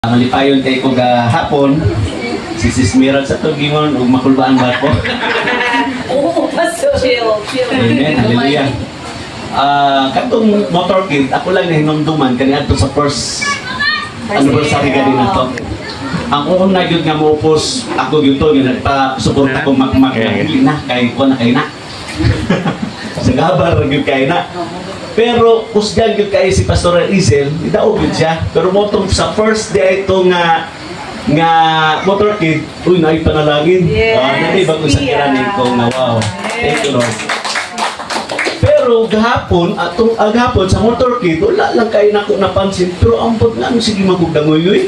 Malipayon kay ko hapon si Sis Miral sa tugingon ug makulbaan ba ko. Oo, paso. Chill. Amen, hallelujah. Katong motorcade, ako lang nahinumduman kaniadto sa first anniversary gani na to. Ang una gyud nga moupos ako gyud to nga nagpa-suporta ko makmak na kay ko na kay na. Sa gabar gyud kay na. Pero usgan gyud kay si Pastor Izel, idaog gyud siya. Pero motong sa first day ito nga motorcade, uy naay panalangin. Dili ba ko sa kiranin ko nga wow. Thank you Lord. Pero gahapon sa motorcade wala lang kay nako napansin pero ampot nga sige magugdangoy.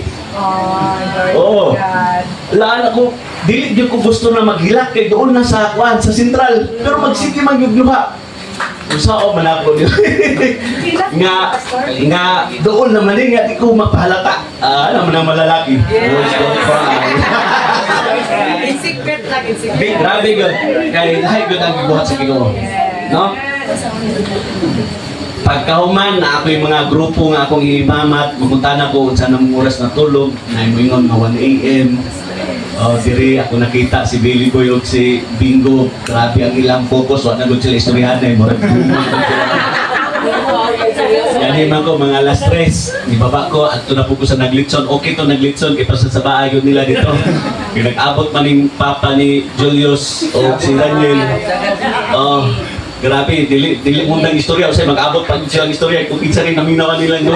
Oo. Laan ako dili gyud ko gusto na maghilak kay doon na sa kwan sa sentral. Pero magsige man gyud luha. Usao man ako nga doon naman nga di ko mapahalata. Alam mo na malalaki. In secret lang, in secret. Big, grabe good. Kaya lahat good ang buhat sa Ginoo. No? Pagkahuman na ako yung mga grupo nga akong imamat, pumunta na ko sa namang oras na tulog, na imingon na 1 a.m. Diri ako nakita si Billy Boy o si Bingo. Grabe ang ilang focus. Wala na sila istoryahan na yung yan man ko mga alas 3 ni baba ko at ito na po ko sa naglitson. Okay to naglitson kaya sa bahay yun nila dito. Nag-abot man yung papa ni Julius o si Daniel. Grabe, dili mundang istorya kasi mag-abot pa silang istorya kung kinsa rin naminawan nila nyo.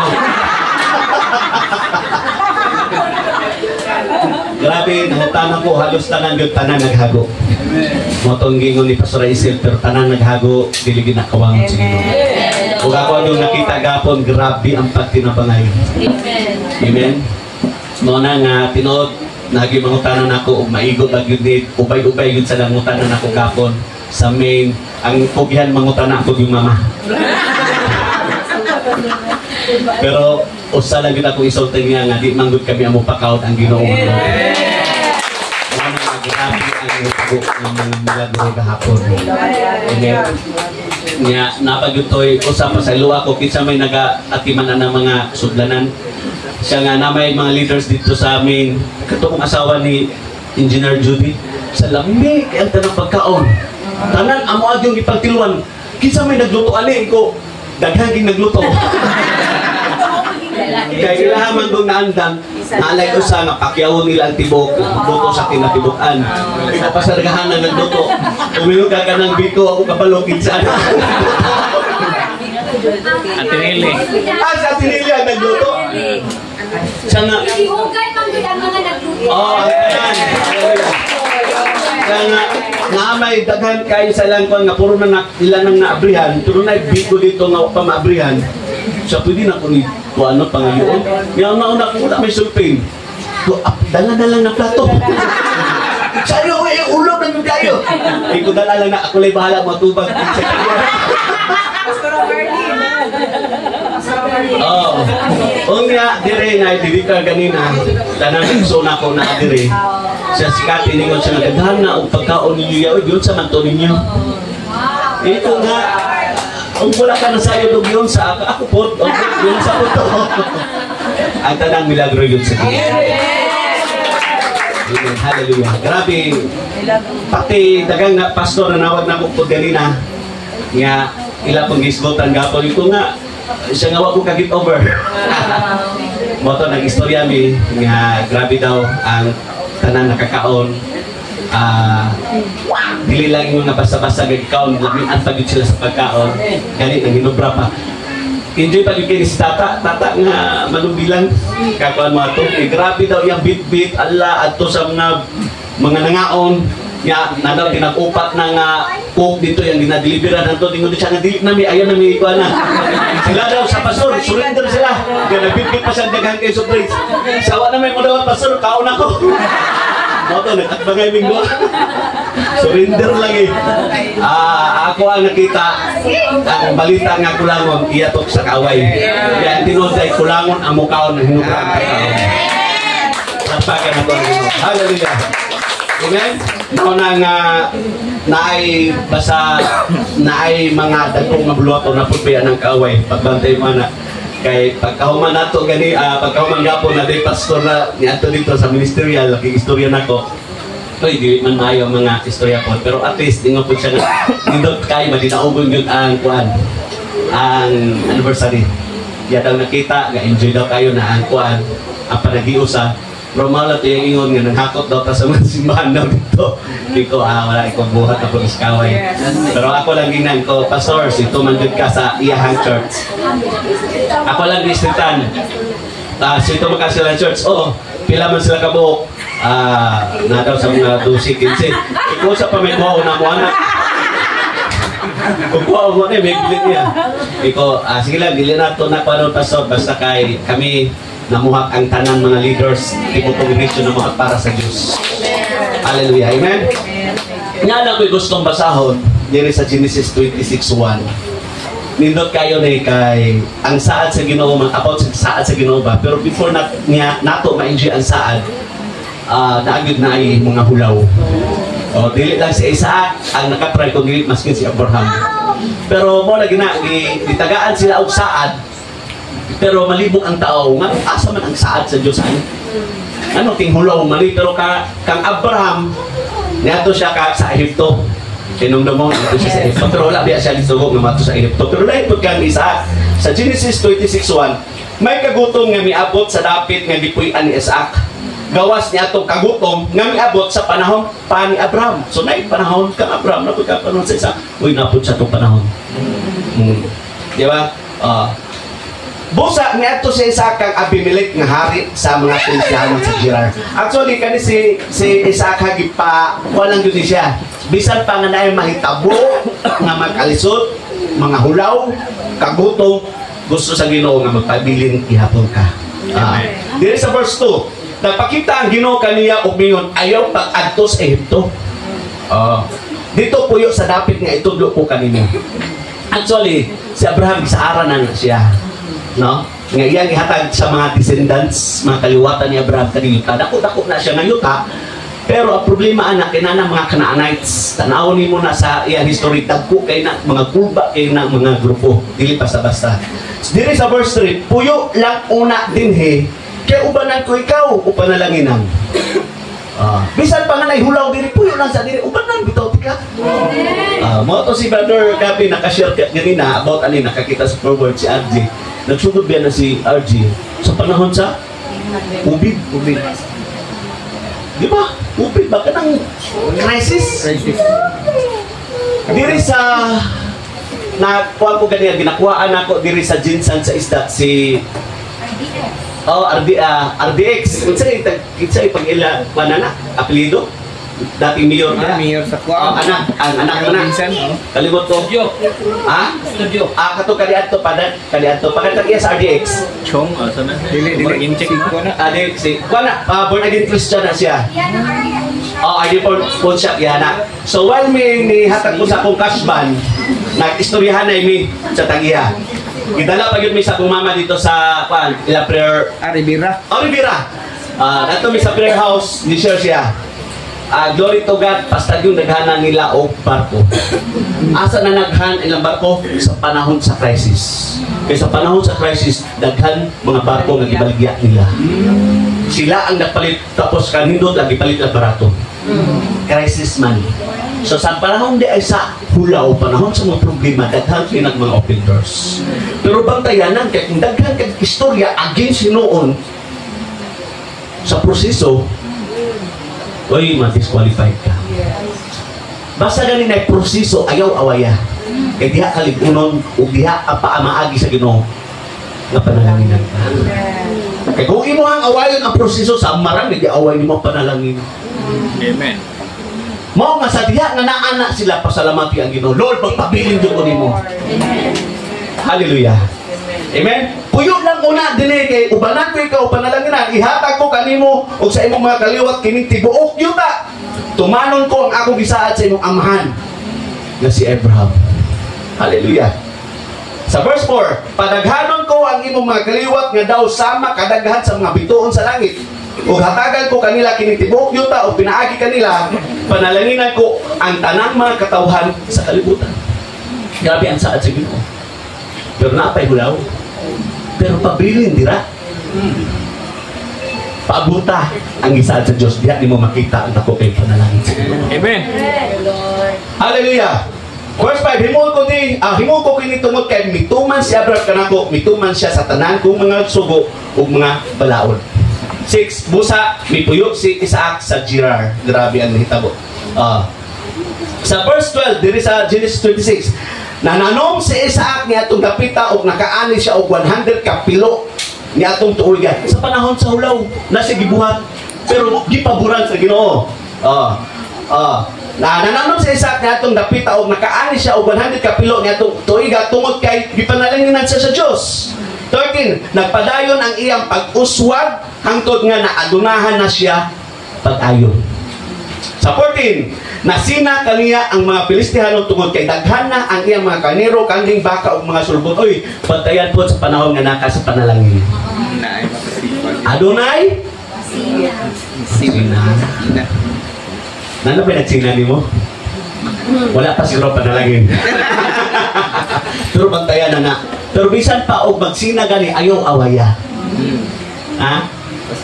Grabe, nahutanan ko halos tanan yung tanan naghago. Motong gingon ni Pastor Isil pero tanan naghago, dili ginakawangon sa Ginoo. Kung ako yung nakita gapon, grabe ang pagtinabangay. Amen. Muna nga tinuod, naging mangutanan ako ug maigot lang yun din, ubay-ubay yun sa langutanan ako gapon. Sa main, ang kubihan mangutanan ako yung mama. Pero usa lang yun ako isulting nga nga di manggod kami ang mupakaot ang Ginoo. Muna nga grabe ang ito ng mga milagro kahapon. Amen. Nga napagyutoy usap sa luwa ko kinsa may naga-atiman ng mga sudlanan. Siya nga na may mga leaders dito sa amin. Katong asawa ni Engineer Judy sa lamig ang tanang pagkaon. Tanan amo agyong ipagtiluan. Kinsa may nagluto ani ko daghang nagluto. Kaya ilahaman doon naandang naalay ko sa napakyawon nila ang tibok luto sa kinatibukan. Pinapasargahan na nagluto. Tumilog ka ng biko ako kapalokin sa ano. Atinili. Sa Atinili ang nagluto. Siya nga. Ihugay pang ang mga nagluto. Ayan. Kaya nga, naamay daghan kayo sa ilang kwan nga puro na ilan nang naabrihan. Pero na biko dito nga pa maabrihan. Siya pwede na kung ano pangayoon. Yung nauna ko wala may sulping. Dala na lang na plato. Sa'yo, yung ulo ng kayo. Ay ko dala lang na ako lang bahala matubag. Nga, dire nga, diri ka ganina. Tanang suna ko na dire. Siya sikati ningon siya nagadahan na ang pagkaon ninyo. Yun sa manto ninyo. Ito nga, kung wala ka na sa'yo doon yun sa ako po, yun sa puto. Ang tanang milagro yun sa Diyos. Hallelujah. Grabe. Pati dagang na pastor na nawag na ko ganina nga ila pong gisgotan gapon ito nga siya nga wag ko kagit over. Moto nag-istorya mi nga grabe daw ang tanan nakakaon. Dili lang yung nabasa-basa gagkaon lamian pa sila sa pagkaon ganit ang hinubra pa enjoy pa yung si tata nga manubilang kakuan mo ito grabe daw yung bit-bit ala ato sa mga nangaon nga na daw tinag-upat ng coke dito yung dinadeliveran nato tingod siya nga dili nami ayaw nami ikuan na sila daw sa pastor surrender sila kaya nabit-bit pa siya daghang kay surprise sawa na may mo daw pastor kaon ako moto nagtatbangay minggo. Surrender lang eh. Ako ang nakita ang balita nga kulangon iyatok sa kaway. Kaya tinuod ay kulangon ang mukaon ng hinubrang kakaon. Napakan na ito ang Ginoo. Hallelujah. Amen? Ito na nga naay basa naay mga dagkong mabuluto na pagpaya ng kaway. Pagbantay mo na Kay pagkahuman nato gani pagkahuman gapon na day pastor na ni ato dito sa ministerial laki istorya nako. Toy dili man maayo ang mga istorya ko pero at least dingo pud siya na nindot kay madinaogon gyud ang kuan ang anniversary. Ya daw nakita nga enjoy daw kayo na ang kuan ang panagiusa. Pero malat yung ingon nga nanghakot daw ta sa mga simbahan daw dito. Dito wala ikaw buhat na pulis kaway. Pero ako lang ginan ko, pastor, si tumandod ka sa iyahang church. Ako lang distritan. Si tumaka sila church, pila man sila kabuok. Na daw sa mga 12-15. Ikaw sa pamikuha na mo anak. Kukuha mo na, may bilit niya. Ikaw, sige lang, dili na ito na paano pastor, basta kay kami namuhak ang tanan mga leaders, tipo congregation namuhak para sa Diyos. Hallelujah, amen? Nga na ko'y gustong basahon, diri sa Genesis 26:1. Nindot kayo na kay ang saad sa Ginoo, about sa saad sa Ginoo ba, pero before nato ma-enjoy ang saad, naagid na ay mga hulaw. Dili lang si Isaac ang nakatry kung dili maskin si Abraham. Pero mo lagi na gitagaan sila og saad. Pero malibog ang tao nga asa man ang saad sa Dios ano ting hulaw mali pero kang Abraham niadto siya sa Ehipto. Sinumdumong ito siya sa Ehipto. Pero wala biya siya lisugog nga mato sa Ehipto. Pero lain pud kang Isaac sa Genesis 26:1 may kagutom nga miabot sa dapit nga gipuy-an ni Isaac. Gawas niya itong kagutom nga miabot sa panahon pa ni Abraham. So na panahon kang Abraham na pagkapanahon sa Isaac. Uy, napod siya itong panahon. Di ba? Busa niya ito si Isaac kang Abimelech nga hari sa mga Filistiyano sa Gerar. Actually, kani si Isaac hagipa walang yun siya. Bisan pa nga na mahitabo nga mag-alisod, mga hulaw, kagutom, gusto sa Ginoo nga magpabiling ihapon ka. Dito sa verse 2, nagpakita ang Ginoo kaniya og mingon ayaw pag-adto sa Ehipto. Dito puyo sa dapit nga itudlo ko kanimo. Actually, si Abraham gisaara na siya, no? Nga iyang ihatag sa mga descendants, mga kaliwatan ni Abraham kanino. Dako-dako na siya ngayuta. Pero ang problema anak kinana mga Canaanites. Tanaw nimo na sa iyang history dagko kay na mga kuba kay na mga grupo. Dili basta-basta. Diri sa verse 3, puyo lang una dinhi kaya ubanan ko ikaw, upanalanginan. Bisan pa nga hulaw diri, puyo lang sa diri, ubanan, bitaw tika. Mo to si Brother Gabi, nakashare ganina about ani, nakakita sa forward si RJ. Nagsugod biya na si RJ sa panahon sa ubig. Di ba? Ubig ba? Kanang crisis? Diri sa nakuha ko ganyan, ginakuhaan ako diri sa Jinsan sa isda, si RDX. Unsay pag-ila panana apelyido? Dating mayor na. Mayor sa Kuwao. Ang anak mo na. Kalimot ko. Studio. Studio. Kato kaliadto pagkatag iya sa RDX. Chong, sana. Dili in-check ko na. Si kuana born again Christian na siya. ID phone shop yan na. So while may hatag ko sa akong cashban, nag-istoryahan na mi sa tagiya. Gidala pa yun mi sa akong mama dito sa ila prayer. Rivera. Rivera. Nato mi sa prayer house ni share siya. Glory to God, basta yung naghanan nila o barko. Asa na naghan ilang barko? Sa panahon sa crisis. Kaya sa panahon sa crisis, daghan mga barko nga gibaligya nila. Sila ang napalit, tapos kanindot lagi palit ang barato. Crisis man. So sa panahon di ay sa hulaw, panahon sa mga problema, daghan pinag mga open doors. Pero bantayanan, kaya kung daghan kag istorya against noon sa proseso, oy, ma-disqualified ka. Basta ganin na proseso, ayaw awaya. Kaya diha kaligunon, o diha maagi sa Ginoo nga panalanginan ka. Kaya kung imuhang awayon ang proseso, sa marami di away mo panalangin. Amen. Mao nga sa diha nga naana sila pasalamati ang Ginoo. Lord, magpabiling jud ko nimo. Hallelujah. Amen. Puyo lang una dinhi kay ubanan ko ikaw panalanginan, ihatag ko kanimo ug sa imong mga kaliwat kining tibuok yuta. Tumanon ko ang akong gisaad sa imong amahan nga si Abraham. Hallelujah. Sa verse 4, padaghanon ko ang imong mga kaliwat nga daw sama kadaghan sa mga bituon sa langit. Ug hatagan ko kanila kining tibuok yuta o pinaagi kanila, panalanginan ko ang tanang mga katawhan sa kalibutan. Grabe ang saad sa Ginoo. Pero napay hulaw. Pero pabilin dira. Paabuta ang isa sa Diyos. Diya di mo makita ang tako kay panalangin sa Ginoo. Amen. Hallelujah. Verse 5, himol ko kini tungod kay mituman si Abraham kanako, mituman siya sa tanan kung mga sugo ug mga balaod. 6, busa mipuyo si Isaac sa Gerar. Grabe ang hitabo. Sa verse 12 diri sa Genesis 26, nananom si Isaac niya atong dapita ug nakaani siya og 100 ka pilo ni atong tuigan. Sa panahon sa hulaw na siya gibuhat pero gipaboran sa Ginoo. Nananom si Isaac niya atong dapita og nakaani siya og 100 ka pilo ni atong tuiga tungod kay gipanalanginan siya sa Dios. 13, nagpadayon ang iyang pag-uswag hangtod nga naadunahan na siya pag-ayon. Sa 14, nasina kaniya ang mga Pilistihano tungod kay daghan na ang iyang mga kanero, kanding baka ug mga sulbon. Oy, pagtayan po sa panahon nga naka sa panalangin. Adonai Sina. Nano ba nagsina mo? Wala pa siguro panalangin. Pero bantayan na. Pero bisan pa og magsina gani ayaw awaya. Ha?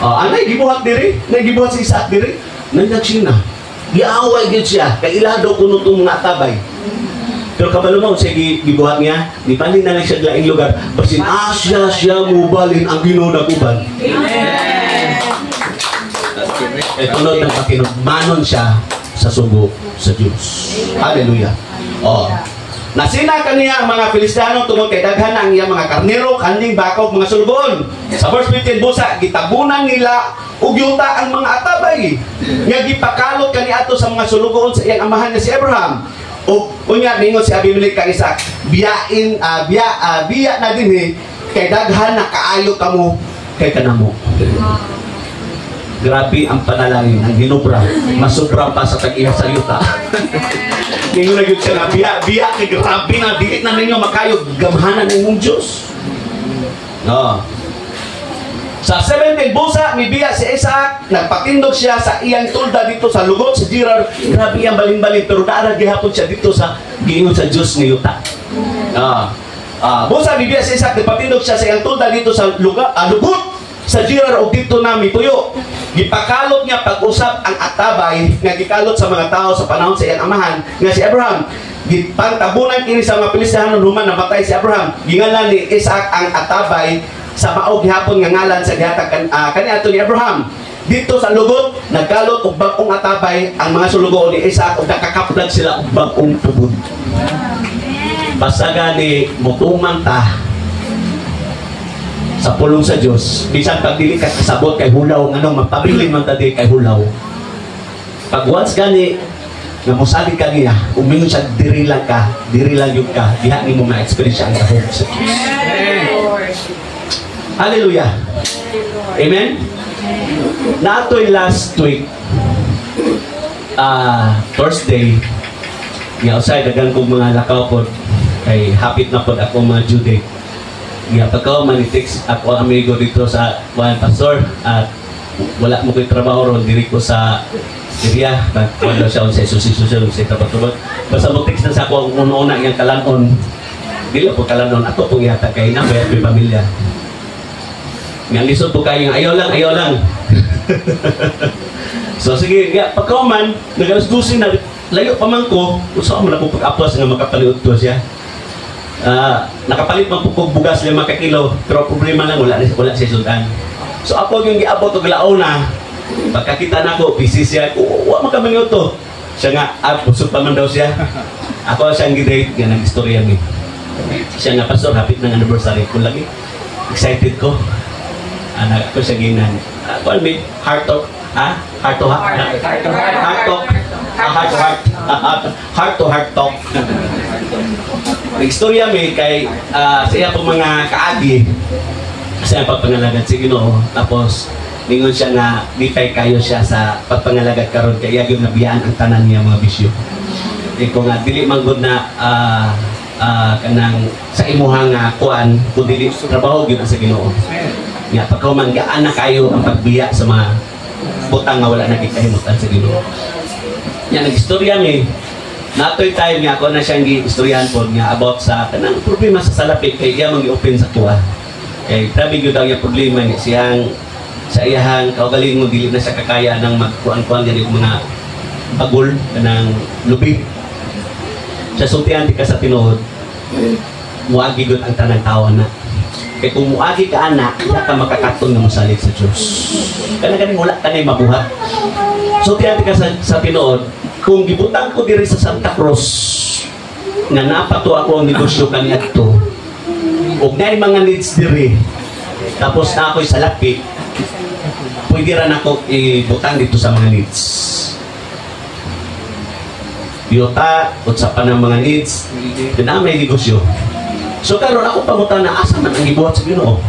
Anay gibuhat diri, nagibuhat si Isaac diri, nagsina. Giaway gyud siya kay ilado kuno tong mga tabay. Pero kabalo mo siya gibuhat niya, dipalin na lang siya laing lugar. Basin siya mubalin ang Ginoo naguban. Amen. Tunod ng pakinugmanon siya sa sugo sa Diyos. Hallelujah. Nasina kaniya ang mga Filistihano tungod kay daghan ang iyang mga karnero, kanding baka ug mga sulbon. Sa verse 15 busa, gitabunan nila ug yuta ang mga atabay. Nga gipakalot kaniadto sa mga sulugoon sa iyang amahan nga si Abraham. Ug unya ningon si Abimelech kay Isaac, biya na dinhi kay daghan na kaayo kamo kay kanamo. Grabe ang panalangin, ang ginobra, masubra pa sa tag-iya sa yuta. Ninyo na yun siya na, biya, kay grabe na, diit na ninyo makayog, gamhanan ng Diyos. Sa 17, busa, may biya si Isaac, nagpatindog siya sa iyang tulda dito sa lugot, sa Gerar. Grabe ang balin-balin, pero darag gihapon siya dito sa giingon sa Diyos ni yuta. Busa, may biya si Isaac, nagpatindog siya sa iyang tulda dito sa lugot, sa Gerar o dito na mituyo. Gipakalot niya pag-usap ang atabay nga gikalot sa mga tao sa panahon sa iyang amahan nga si Abraham. Gipangtabunan kini sa mga Pilistihano human namatay si Abraham. Gingalan ni Isaac ang atabay sa maog gihapon nga ngalan sa gihatag kaniadto ni Abraham. Dito sa lugot nagkalot og bag-ong atabay ang mga sulugoon ni Isaac ug nakakaplag sila og bag-ong tubod. Basaga ni mutuman ta sa pulong sa Diyos, bisan pag dili ka kasabot kay hulaw, ngano magpabilin man ta kay hulaw. Pag once gani nga mosalig ka niya, umingon siya diri lang yun ka, diha nimo ma-experience ang kahog sa Diyos. Hallelujah. Amen. Natoy last week, Thursday, outside dagan kong mga lakaw po, kay hapit na po ako mga due date. Pagka manitext ako amigo dito sa Juan Pastor at wala mo ko'y trabaho ron diri ko sa Syria nagkwala siya sa susi-susi sa kapatubot basta mo text na sa ako ang una-una yung kalanon dili po kalanon ako pong yata kay na may pamilya nga lisod po kayo ayaw lang so sige pagka man nagalas dusin na layo pa man ko gusto mo na po pag-apos nga makapaliot ko siya nakapalit man po bugas 5 kilo pero problema lang wala siya sundan. So ako yung giabot og laon na pagkakita na ko busy siya wa man ka minuto siya nga busog pa man daw siya ako siyang gidate nga nag-istorya mi siya nga pastor hapit ng anniversary ko lagi excited ko anak ko siya ginan call me heart to heart talk. Istorya may kay sa iya pong mga kaagi sa iya pagpangalagad si Ginoo tapos ningon siya nga dipay kayo siya sa pagpangalagad karon kay iya gyud nabiyaan ang tanan niya mga bisyo. Iko nga dili man gud na kanang sa imuhang kuan kun dili trabaho gyud sa Ginoo. Nga pagkaman gaan na kayo ang pagbiya sa mga butang nga wala nagikahimutan sa Ginoo. Nya nagistorya mi natoy time nga ako na siyang gi-istoryahan po nga about sa kanang problema sa salapit kay iya mang gi-open sa tuwa. Kay grabe gyud daw yung problema ni siyang sa iyahang kaugaling mo dili na siya kakaya ng magkuan-kuan gani mga bagol ng lubi. Sa sultihan di ka sa tinuod. Muagi gud ang tanang tao na. Kay kung muagi ka anak, di ka makakatong na mosalig sa Dios. Kana gani wala ka na mabuhat. Sultihan di ka sa tinuod, kung gibutang ko diri sa Santa Cruz nga napato ako ang negosyo kaniadto. Ug naay mga needs diri. Tapos na ako'y salaki. Pwede rin ako ibutang dito sa mga needs. Yuta, utsapan ng mga needs, na may negosyo. So karon ako pamutan na asa man ang ibuhat sa Ginoo.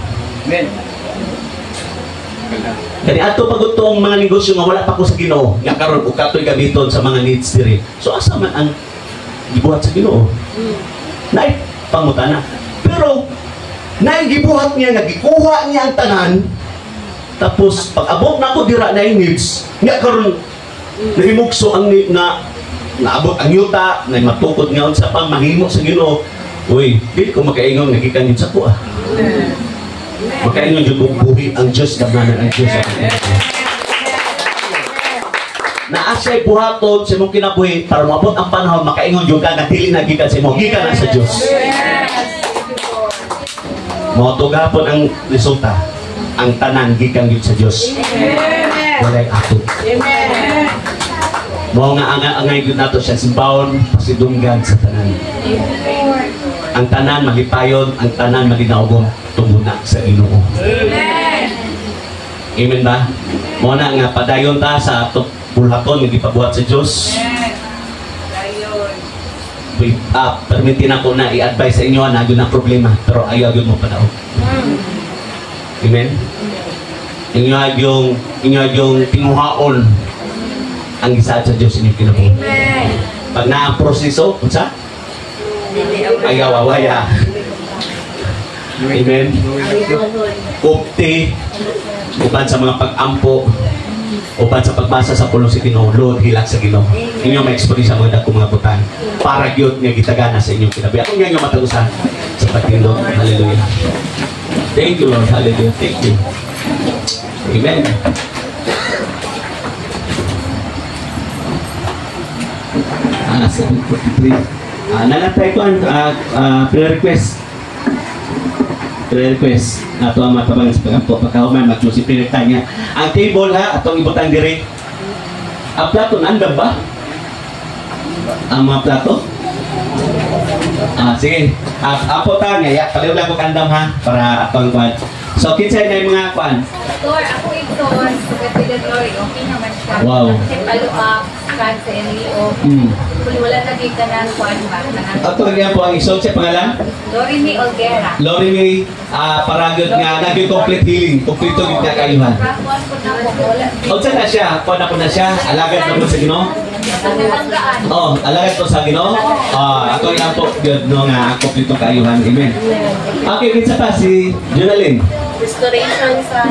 Amen. Kani ato pagud tong mga negosyo nga wala pa ko sa Ginoo, nga karon ug katoy gamiton sa mga needs diri. So asa man ang ibuhat sa Ginoo? Nay pangutana. Pero nay gibuhat niya nga gikuha niya ang tanan. Tapos pag abot na ko dira na needs, nga karon nahimugso ang na naabot ang yuta, na matukod nga sa pang mahimo sa Ginoo. Uy, di ko makaingon nagikan yun sa ko ah. Makaingon yung buhi ang Diyos, gamnanan ang Diyos. Na asay buhaton sa mong kinabuhi para maabot ang panahon, makaingon yung kagatili na gikan sa mo, gikan na sa Diyos. Motugapon ang resulta, ang tanan gikan yun sa Diyos. Walay ato. Mo nga angay yun nato siya simbawon, pasidunggan sa tanan. Ang tanan malipayon, ang tanan malinawgon tumuna sa Ginoo. Amen. Amen ba? Mo na nga padayon ta sa ato bulhaton nga gipabuhat sa Dios. Permitin ako na i-advise sa inyo na yun ang problema, pero ayaw yun mo padaog. Amen. Inyo yung tinguhaon ang isa sa Dios inyong kinabuhi. Pag na ang proseso, unsa? Ayaw awaya. Amen. Kupti, uban sa mga pag-ampo, uban sa pagbasa sa pulong sa Ginoo, Lord, hilak sa Ginoo. Inyo ma-experience sa mga dagkong mga butan para gyud nga gitagana sa inyong kinabuhi. Ako nga matagusan sa pagtindog. Hallelujah. Thank you, Lord. Hallelujah. Thank you. Amen. Ah, 7:43. Nanatay ko ang pre-request. Pre-request. Ato ang matabang sa pagkampo. Pagkahuman, mag-juicy pre-request niya. Ang table ha, atong ibutang diri. Ang plato, naandam ba? Ang mga plato? Sige. Apo ta nga, paliw lang ko kandam ha, para atong kwan. So, kinsay na yung mga kwan? Tor, ako ito, Secretary Glory, okay naman siya. Wow. Kasi follow up, scan sa NEO. Kung wala naging ka ng kwan ba? Ato nga po ang isong siya pangalan? Lorini Olguera. Lorini, paragod nga, naging complete healing, complete yung kayuhan. Kakuan ko na po, wala. O saan na siya? Kuha na po na siya? Alagad na po sa Ginoo? Nanganggaan. Oh, alagad po sa Ginoo? Ako yung po, yun, no, nga, complete yung kayuhan. Amen. Okay, kinsa pa si Jonalyn. Restoration sa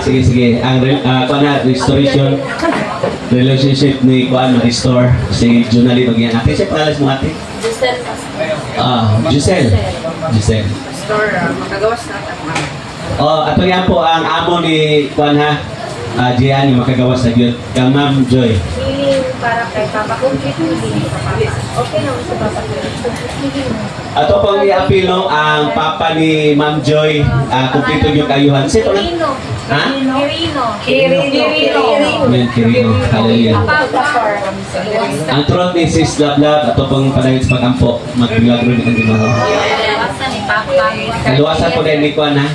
Sige. Ang kuha na, restoration, relationship ni kuha na, restore, si Jonalyn. Mag-iyan natin. Siya pangalas mo ate? Giselle. Giselle. Restore, makagawas na ito. Ato yan po ang amo ni kuha ha. Jihan yung makagawas na yun. Kang Ma'am Joy. Healing para kay Papa. Complete healing sa Papa. Okay naman sa Papa. Complete healing. Ato pong i-apilo ang papa ni Ma'am Joy. Kumpleto yung kayuhan. Sito lang? Ha? Kirino. Kirino. Hallelujah. Ang tron ni Sis Lablab. Ato pong padayon sa pag-ampo. Mag-milagro ni Ginoo. Kaluwasan ni Papa. Kaluwasan po din ni Kuan ha.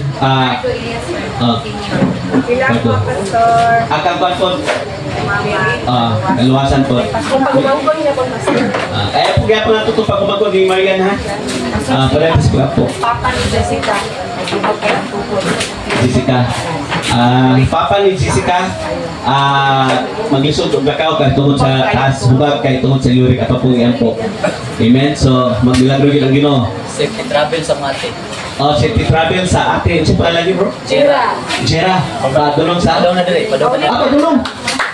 Akang Kuan po. Kaluwasan po. Kaya po kaya po natutong pag-umagod ni Marian ha. Padayon sa pag-ampo. Papa ni Jessica. Jessica. Papa ni Jessica, maglisod og gakaw kay tungod sa taas hubag kay tungod sa lyric at po yan po. Amen. So magmilagro gyud ang Ginoo. Safety travel sa mate. Safety travel sa atin. Si pangalan niyo, bro? Jera. Jera. Padulong sa Padaw na dire, padaw na. Padulong.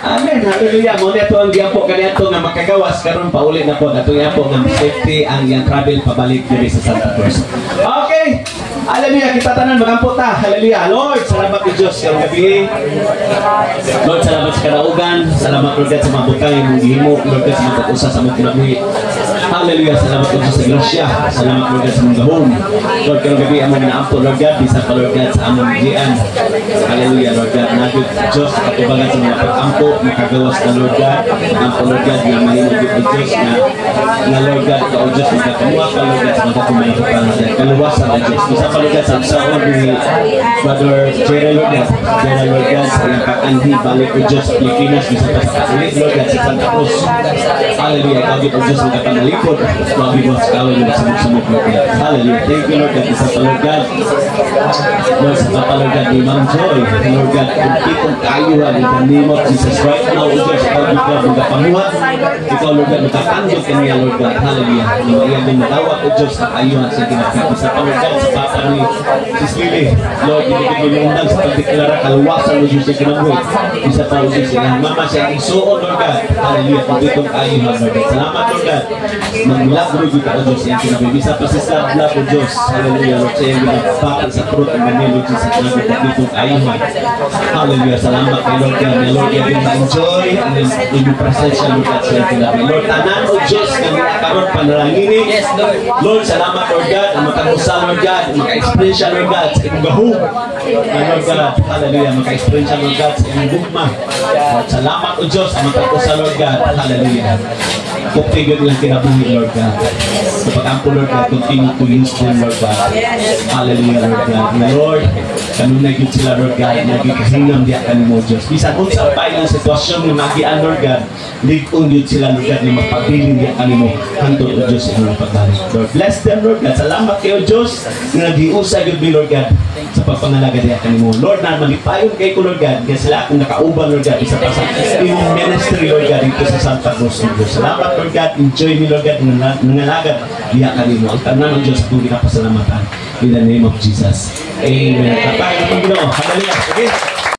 Amen, hallelujah. Muna ito ang giyapo kanito nga makagawas karon paulit na po. Ito giyapo nga safety ang yang travel pabalik diri sa Santa Cruz. Okay, hallelujah. Kita tanan magampo ta. Hallelujah. Lord, salamat kay Diyos karong gabi. Lord, salamat sa kanaugan. Salamat Lord God sa mga butang imong gihimo. Lord God sa mga pag-usa sa mga kinabuhi. Hallelujah. Salamat Lord God sa grasya. Salamat Lord God sa mga gahom. Lord, karong gabi among naampo Lord God bisa pa Lord God sa among gian. Hallelujah Lord God. Nagud Diyos sa katubagan sa mga pag-ampo makagawas na Lord God. Ampo Lord God na mahimong gid Diyos na Lord God ka o Diyos magkamuha ka Lord God sa mga kumalupan kaluwasan na Diyos. Bisa pa Lord God sa usaon ni Brother Jerry Lord God. Jerry Lord God sa iyang pag-anhi balik o Diyos sa Pilipinas bisa pa sa katulit Lord God sa Santa Cruz. Hallelujah. Ikaw gid o Diyos ang kapanalipod. Huwag mo sa kawin mo sa sumok Lord God. Hallelujah. Thank you Lord God. Isa pa Lord God. Lord sa pa Lord God ni Ma'am Joy. Lord God kung kitong kaayuhan in the name of Jesus right now o Diyos ikaw Lord God magapamuhat. Ikaw Lord God magkatandog kaniya Lord God. Hallelujah. Iyang din matawag o Diyos sa kaayuhan sa ginagkat. Isa pa Lord God sa papa ni Sis Lily. Lord, hindi ko undang sa pagdeklara kaluwasan o Diyos sa ginagkat. Isa pa Lord God. Mama siya isuon Lord God. Hallelujah. Kung kitong kaayuhan Lord God. Salamat Lord God. Mag-milagro dito o Diyos. Iyang kinabib. Isa pa sa love o Diyos. Hallelujah. Lord sa iyang ginagbakan sa fruit ang ganyan Lord Jesus. Salamat kung kitong kaayuhan. Hallelujah. Salamat kay Lord God. Lord God, yung ma-enjoy ang inyong presensya Lord God sa iyang kinabib. Lord, tanan o Diyos kami nakaroon panalanginin. Yes, Lord. Lord, salamat Lord God. Ang makagusa Lord God. Maka-experience siya Lord God sa inyong gahong. Lord God. Hallelujah. Maka-experience siya Lord God sa inyong gugma. Lord, salamat o Diyos. Ang makagusa Lord God. Hallelujah. Kupigod lang kinabuhi Lord God. Sa pag-ampo Lord God, continue to use them Lord God. Hallelujah Lord God. Na Lord, kanunay yun sila Lord God. Nagkikahinam diya ka ni mo Diyos. Bisan kung sa pa yung sitwasyon na magian Lord God, ligong yun sila Lord God na magpabilin diya ka ni mo. Hantod o Diyos sa mga pagbalik. Lord, bless them Lord God. Salamat kayo Diyos na nag-iusay yun Lord God sa pagpangalaga diya ka ni mo. Lord, na malipayon kayo ko Lord God. Kaya sila akong nakauban Lord God. Isa pa sa ministry Lord God dito sa Santa Cruz Lord God. Salamat Lord God. Enjoy me Lord God. Nangalagad diya ka ni mo. Ang tanan ng Diyos kung pinapasalamatan. In the name of Jesus. Amen. Kapag ng Panginoon. Hallelujah. Okay.